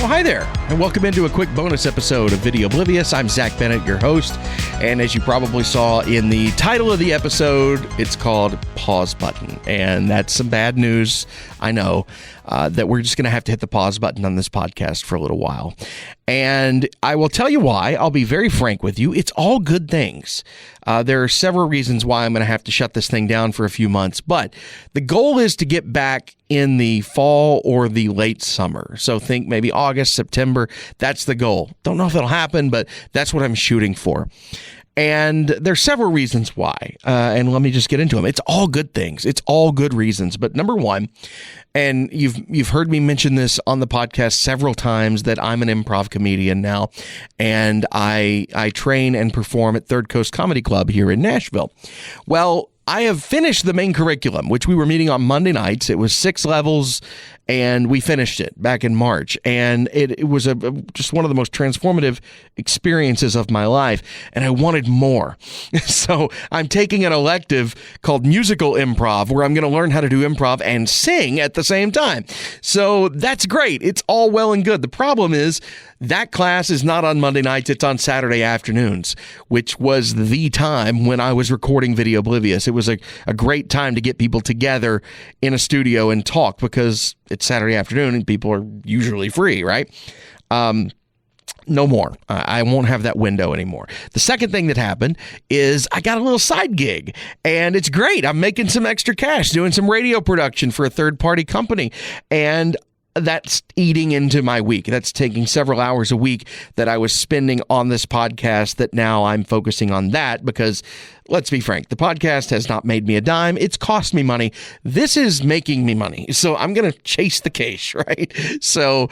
Well, hi there, and welcome into a quick bonus episode of Videoblivious. I'm Zack Bennett, your host, and as you probably saw in the title of the episode, it's called Pause Button, and that's some bad news, I know, that we're just going to have to hit the pause button on this podcast for a little while. And I will tell you why. I'll be very frank with you. It's all good things. There are several reasons why I'm going to have to shut this thing down for a few months, but the goal is to get back in the fall or the late summer. So think maybe August, September. That's the goal. Don't know if it'll happen, but that's what I'm shooting for. And there's several reasons why, and let me just get into them. It's all good things. It's all good reasons. But number one, and you've heard me mention this on the podcast several times, that I'm an improv comedian now, and I train and perform at Third Coast Comedy Club here in Nashville. Well, I have finished the main curriculum, which we were meeting on Monday nights. It was 6 levels, and we finished it back in March. And it was just one of the most transformative experiences of my life, and I wanted more. So I'm taking an elective called musical improv, where I'm going to learn how to do improv and sing at the same time. So that's great. It's all well and good. The problem is that class is not on Monday nights. It's on Saturday afternoons, which was the time when I was recording Videoblivious. It was a great time to get people together in a studio and talk, because it's Saturday afternoon and people are usually free, right? No more. I won't have that window anymore. The second thing that happened is I got a little side gig, and it's great. I'm making some extra cash doing some radio production for a third-party company, and that's eating into my week. That's taking several hours a week that I was spending on this podcast, that now I'm focusing on that, because let's be frank, the podcast has not made me a dime. It's cost me money. This is making me money. So I'm going to chase the cash, right? So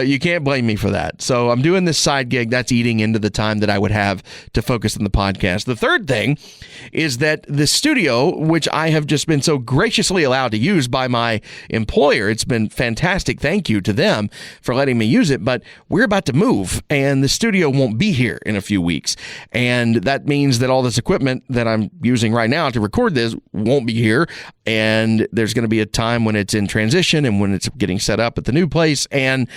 you can't blame me for that. So I'm doing this side gig that's eating into the time that I would have to focus on the podcast. The third thing is that the studio, which I have just been so graciously allowed to use by my employer, it's been fantastic. Thank you to them for letting me use it. But we're about to move, and the studio won't be here in a few weeks. And that means that all this equipment that I'm using right now to record this won't be here, and there's going to be a time when it's in transition and when it's getting set up at the new place, and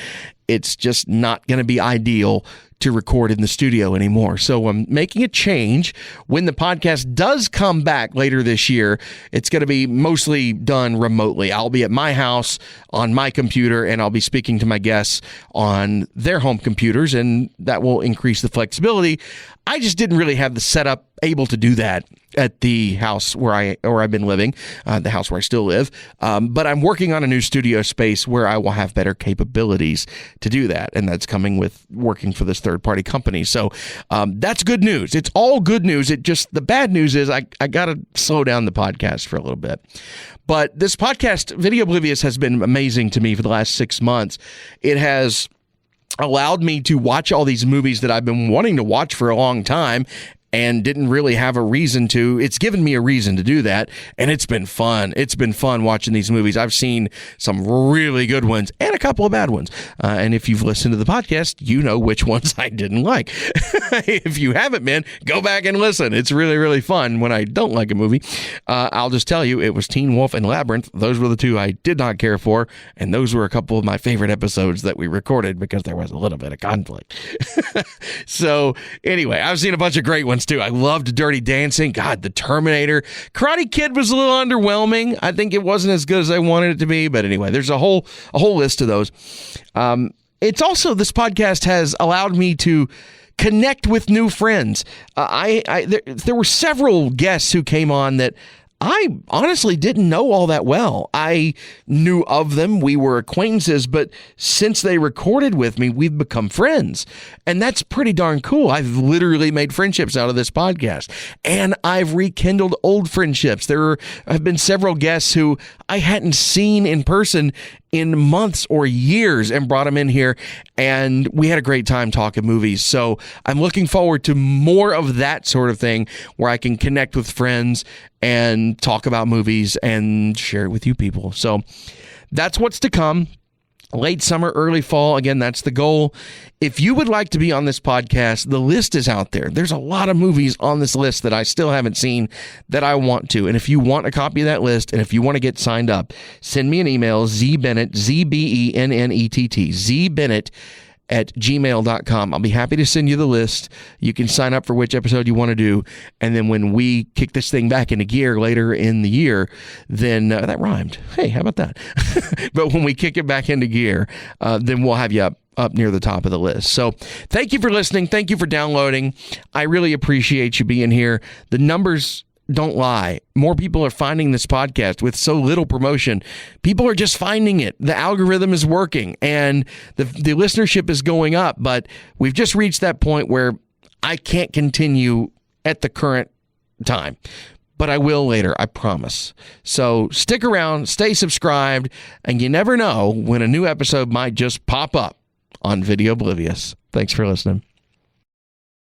it's just not going to be ideal to record in the studio anymore. So I'm making a change. When the podcast does come back later this year, it's going to be mostly done remotely. I'll be at my house on my computer, and I'll be speaking to my guests on their home computers, and that will increase the flexibility. I just didn't really have the setup able to do that at the house where I've been living, the house where I still live. But I'm working on a new studio space where I will have better capabilities to do that. And that's coming with working for this third-party company. So that's good news. It's all good news. The bad news is I got to slow down the podcast for a little bit. But this podcast, Videoblivious, has been amazing to me for the last 6 months. It has allowed me to watch all these movies that I've been wanting to watch for a long time and didn't really have a reason to. It's given me a reason to do that, and it's been fun. It's been fun watching these movies. I've seen some really good ones and a couple of bad ones. And if you've listened to the podcast, you know which ones I didn't like. If you haven't been, go back and listen. It's really, really fun when I don't like a movie. I'll just tell you, it was Teen Wolf and Labyrinth. Those were the two I did not care for, and those were a couple of my favorite episodes that we recorded because there was a little bit of conflict. So anyway, I've seen a bunch of great ones too. I loved Dirty Dancing. God, The Terminator. Karate Kid was a little underwhelming. I think it wasn't as good as I wanted it to be. But anyway, there's a whole list of those. It's also, this podcast has allowed me to connect with new friends. There were several guests who came on that I honestly didn't know all that well. I knew of them. We were acquaintances, but since they recorded with me, we've become friends. And that's pretty darn cool. I've literally made friendships out of this podcast, and I've rekindled old friendships. There have been several guests who I hadn't seen in person in months or years and brought them in here, and we had a great time talking movies. So I'm looking forward to more of that sort of thing where I can connect with friends and talk about movies and share it with you people. So that's what's to come. late summer, early fall. Again, that's the goal. If you would like to be on this podcast, the list is out there. There's a lot of movies on this list that I still haven't seen that I want to. And if you want a copy of that list, and if you want to get signed up, send me an email, zbennett, Z-B-E-N-N-E-T-T, zbennett@gmail.com. I'll be happy to send you the list. You can sign up for which episode you want to do. And then when we kick this thing back into gear later in the year, then that rhymed. Hey, how about that? But when we kick it back into gear, then we'll have you up near the top of the list. So thank you for listening. Thank you for downloading. I really appreciate you being here. The numbers don't lie. More people are finding this podcast with so little promotion. People are just finding it. The algorithm is working and the listenership is going up, but we've just reached that point where I can't continue at the current time. But I will later, I promise. So stick around, stay subscribed, and you never know when a new episode might just pop up on Videoblivious. Thanks for listening.